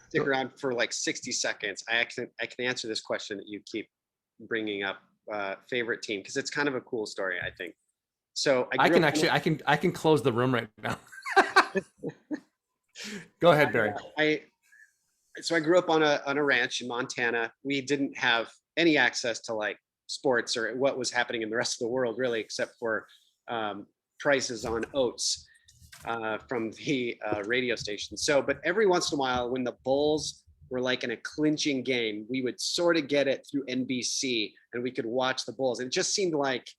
stick around for like 60 seconds. I can answer this question that you keep bringing up, favorite team, because it's kind of a cool story, I think. So I can actually, I can close the room right now. Go ahead, Barry. I grew up on a ranch in Montana. We didn't have any access to like sports or what was happening in the rest of the world, really, except for prices on oats from the radio station. So, but every once in a while, when the Bulls were like in a clinching game, we would sort of get it through NBC and we could watch the Bulls. And it just seemed like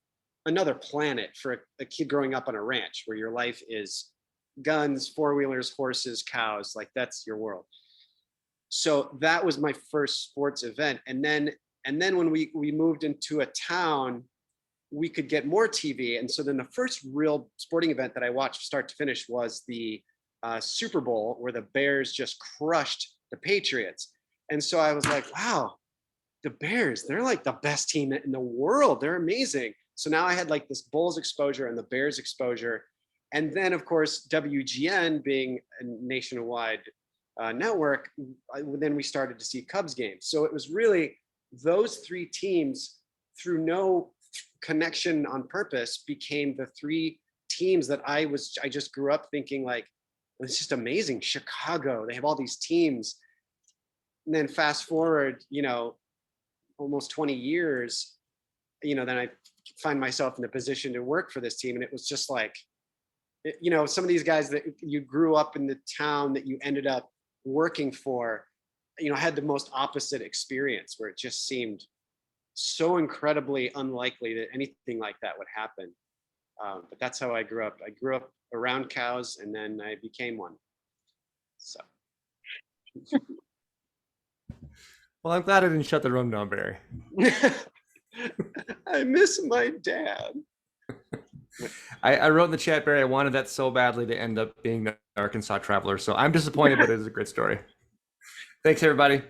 another planet for a kid growing up on a ranch where your life is guns, four-wheelers, horses, cows, like that's your world. So that was my first sports event. And then when we moved into a town, we could get more TV. And so then the first real sporting event that I watched start to finish was the Super Bowl, where the Bears just crushed the Patriots. And so I was like, wow, the Bears, they're like the best team in the world. They're amazing. So now I had like this Bulls exposure and the Bears exposure. And then of course, WGN being a nationwide network, then we started to see Cubs games. So it was really those three teams, through no connection on purpose, became the three teams that I just grew up thinking like, it's just amazing. Chicago, they have all these teams. And then fast forward, almost 20 years, then I find myself in a position to work for this team. And it was just like, some of these guys that you grew up in the town that you ended up working for, had the most opposite experience, where it just seemed so incredibly unlikely that anything like that would happen. But that's how I grew up. I grew up around cows, and then I became one. So. Well, I'm glad I didn't shut the room down, Barry. I miss my dad. I wrote in the chat, Barry, I wanted that so badly to end up being the Arkansas Traveler. So I'm disappointed, but it is a great story. Thanks, everybody.